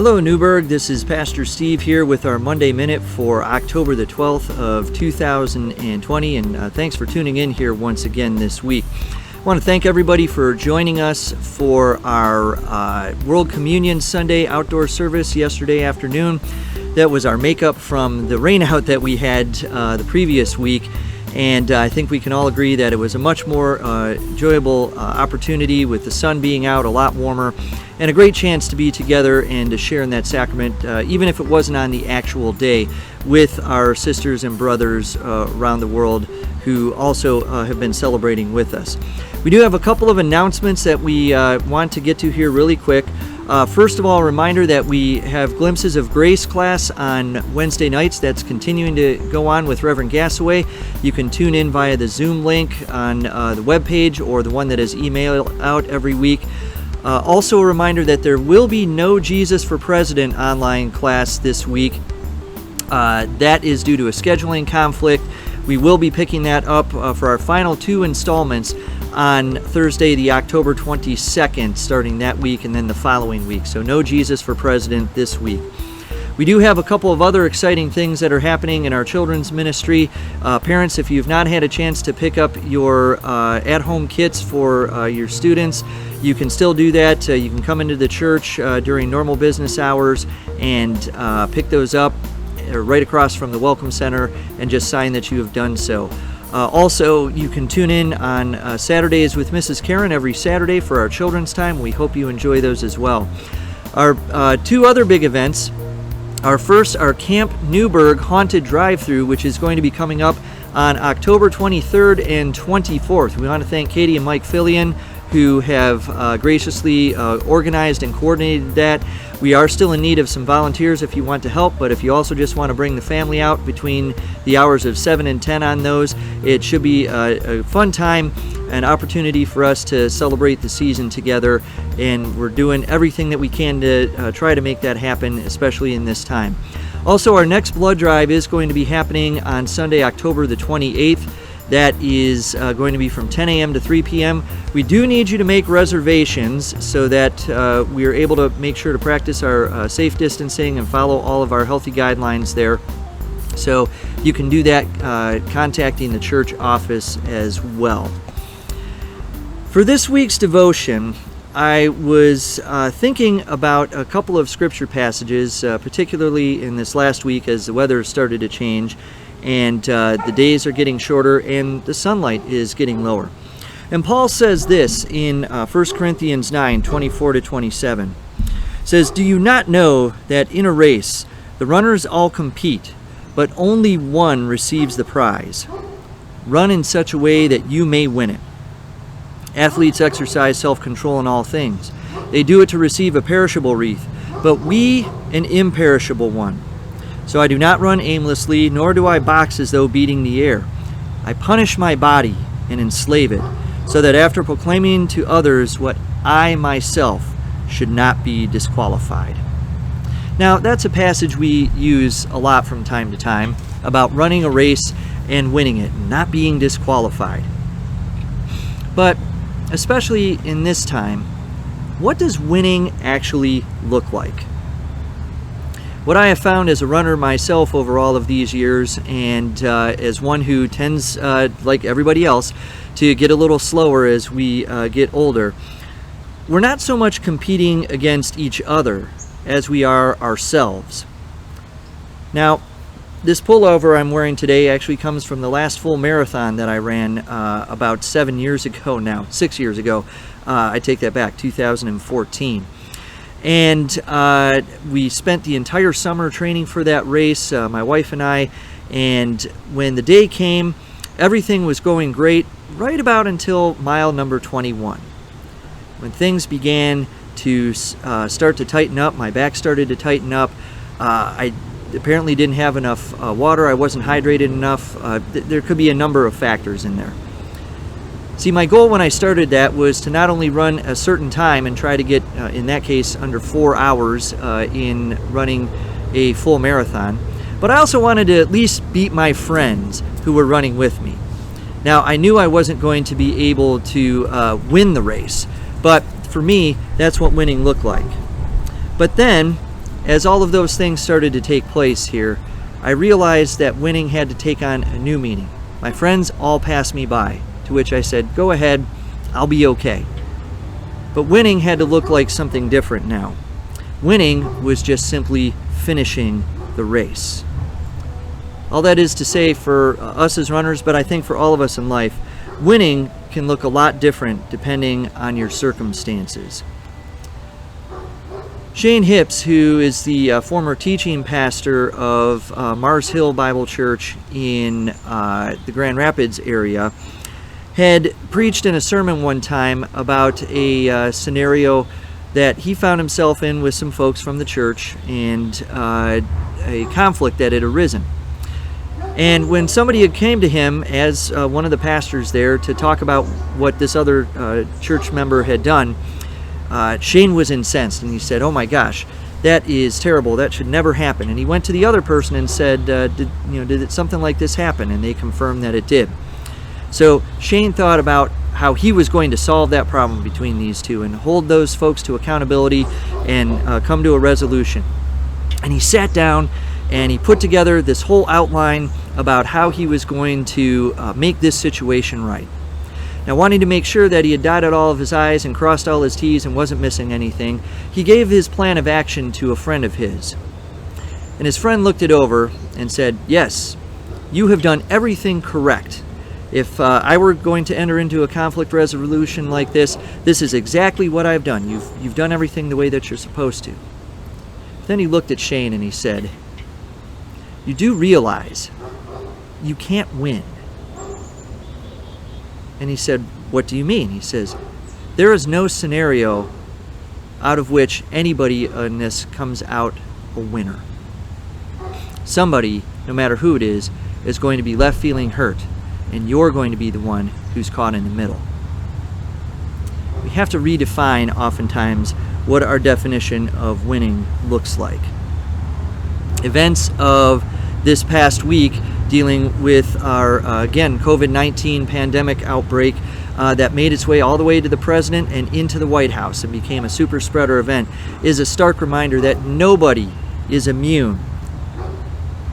Hello Newburg, this is Pastor Steve here with our Monday Minute for October the 12th of 2020, and thanks for tuning in here once again this week. I want to thank everybody for joining us for our World Communion Sunday outdoor service yesterday afternoon. That was our makeup from the rainout that we had the previous week, and I think we can all agree that it was a much more enjoyable opportunity with the sun being out, a lot warmer, and a great chance to be together and to share in that sacrament, even if it wasn't on the actual day, with our sisters and brothers around the world who also have been celebrating with us. We do have a couple of announcements that we want to get to here really quick. First of all, a reminder that we have Glimpses of Grace class on Wednesday nights. That's continuing to go on with Reverend Gassaway. You can tune in via the Zoom link on the webpage or the one that is emailed out every week. Also a reminder that there will be no Jesus for President online class this week. That is due to a scheduling conflict. We will be picking that up for our final two installments on Thursday, the October 22nd, starting that week and then the following week. So no Jesus for President this week. We do have a couple of other exciting things that are happening in our children's ministry. Parents, if you've not had a chance to pick up your at-home kits for your students, you can still do that. You can come into the church during normal business hours and pick those up right across from the Welcome Center and just sign that you have done so. Also, you can tune in on Saturdays with Mrs. Karen every Saturday for our children's time. We hope you enjoy those as well. Our two other big events are first our Camp Newburg Haunted Drive-Thru, which is going to be coming up on October 23rd and 24th. We want to thank Katie and Mike Fillion, who have graciously organized and coordinated that. We are still in need of some volunteers if you want to help, but if you also just want to bring the family out between the hours of 7 and 10 on those, it should be a fun time, an opportunity for us to celebrate the season together, and we're doing everything that we can to try to make that happen, especially in this time. Also, our next blood drive is going to be happening on Sunday, October the 28th. That is going to be from 10 a.m. to 3 p.m. We do need you to make reservations so that we are able to make sure to practice our safe distancing and follow all of our healthy guidelines there. So you can do that contacting the church office as well. For this week's devotion, I was thinking about a couple of scripture passages, particularly in this last week as the weather started to change and the days are getting shorter and the sunlight is getting lower. And Paul says this in 1 Corinthians 9, 24 to 27. It says, "Do you not know that in a race the runners all compete, but only one receives the prize? Run in such a way that you may win it. Athletes exercise self-control in all things. They do it to receive a perishable wreath, but we an imperishable one. So I do not run aimlessly, nor do I box as though beating the air. I punish my body and enslave it, so that after proclaiming to others what I myself should not be disqualified." Now, that's a passage we use a lot from time to time about running a race and winning it, not being disqualified. But especially in this time, what does winning actually look like? What I have found as a runner myself over all of these years, and as one who tends, like everybody else, to get a little slower as we get older, we're not so much competing against each other as we are ourselves. Now, this pullover I'm wearing today actually comes from the last full marathon that I ran about 6 years ago. I take that back, 2014. And we spent the entire summer training for that race, my wife and I, and when the day came, everything was going great right about until mile number 21. When things began to start to tighten up, my back started to tighten up, I apparently didn't have enough water, I wasn't hydrated enough, there could be a number of factors in there. See, my goal when I started that was to not only run a certain time and try to get, in that case, under 4 hours in running a full marathon, but I also wanted to at least beat my friends who were running with me. Now, I knew I wasn't going to be able to win the race, but for me, that's what winning looked like. But then, as all of those things started to take place here, I realized that winning had to take on a new meaning. My friends all passed me by, to which I said, "Go ahead, I'll be okay." But winning had to look like something different now. Winning was just simply finishing the race. All that is to say for us as runners, but I think for all of us in life, winning can look a lot different depending on your circumstances. Shane Hips, who is the former teaching pastor of Mars Hill Bible Church in the Grand Rapids area, had preached in a sermon one time about a scenario that he found himself in with some folks from the church, and a conflict that had arisen. And when somebody had came to him as one of the pastors there to talk about what this other church member had done, Shane was incensed, and he said, "Oh my gosh, that is terrible. That should never happen." And he went to the other person and said, "Did something like this happen?" And they confirmed that it did. So Shane thought about how he was going to solve that problem between these two and hold those folks to accountability and come to a resolution. And he sat down and he put together this whole outline about how he was going to make this situation right. Now, wanting to make sure that he had dotted all of his I's and crossed all his T's and wasn't missing anything, he gave his plan of action to a friend of his. And his friend looked it over and said, "Yes, you have done everything correct. If I were going to enter into a conflict resolution like this is exactly what I've done. You've done everything the way that you're supposed to." Then he looked at Shane and he said, "You do realize you can't win." And he said, "What do you mean?" He says, "There is no scenario out of which anybody in this comes out a winner. Somebody, no matter who it is going to be left feeling hurt, and you're going to be the one who's caught in the middle." We have to redefine oftentimes what our definition of winning looks like. Events of this past week dealing with our, again, COVID-19 pandemic outbreak that made its way all the way to the president and into the White House and became a super spreader event is a stark reminder that nobody is immune.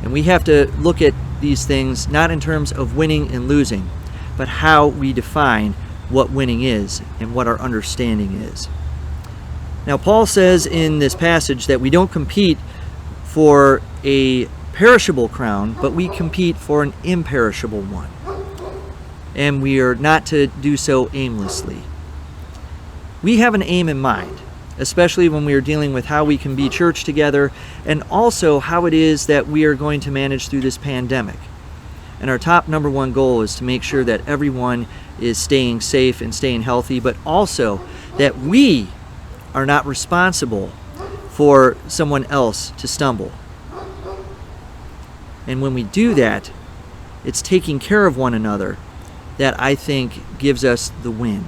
And we have to look at these things not in terms of winning and losing, but how we define what winning is and what our understanding is. Now, Paul says in this passage that we don't compete for a perishable crown, but we compete for an imperishable one. And we are not to do so aimlessly. We have an aim in mind, especially when we are dealing with how we can be church together and also how it is that we are going to manage through this pandemic. And our top number one goal is to make sure that everyone is staying safe and staying healthy, but also that we are not responsible for someone else to stumble. And when we do that, it's taking care of one another that I think gives us the win.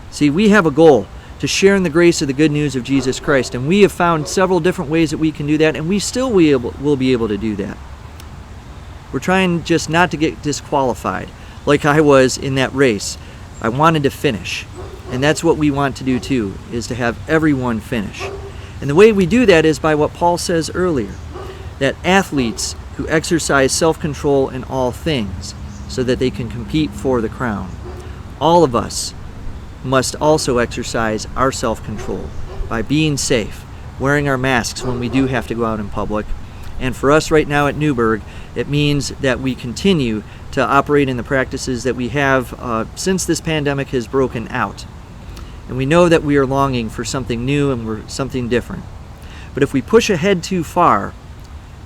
See, we have a goal to share in the grace of the good news of Jesus Christ, and we have found several different ways that we can do that, and we still will be able to do that. We're trying just not to get disqualified like I was in that race. I wanted to finish, and that's what we want to do too, is to have everyone finish. And the way we do that is by what Paul says earlier, that athletes who exercise self-control in all things so that they can compete for the crown. All of us must also exercise our self-control by being safe, wearing our masks when we do have to go out in public. And for us right now at Newburg, it means that we continue to operate in the practices that we have since this pandemic has broken out. And we know that we are longing for something new and something different. But if we push ahead too far,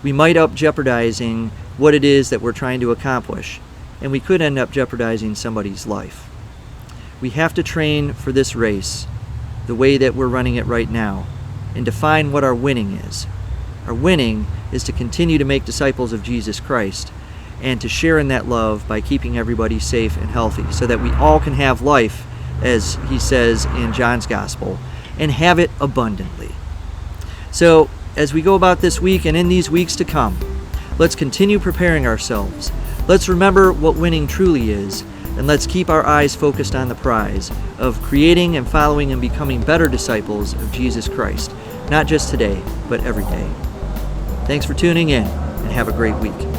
we might end up jeopardizing what it is that we're trying to accomplish, and we could end up jeopardizing somebody's life. We have to train for this race the way that we're running it right now and define what our winning is. Our winning is to continue to make disciples of Jesus Christ and to share in that love by keeping everybody safe and healthy so that we all can have life, as he says in John's Gospel, and have it abundantly. So, as we go about this week and in these weeks to come, let's continue preparing ourselves. Let's remember what winning truly is, and let's keep our eyes focused on the prize of creating and following and becoming better disciples of Jesus Christ. not just today, but every day. Thanks for tuning in, and have a great week.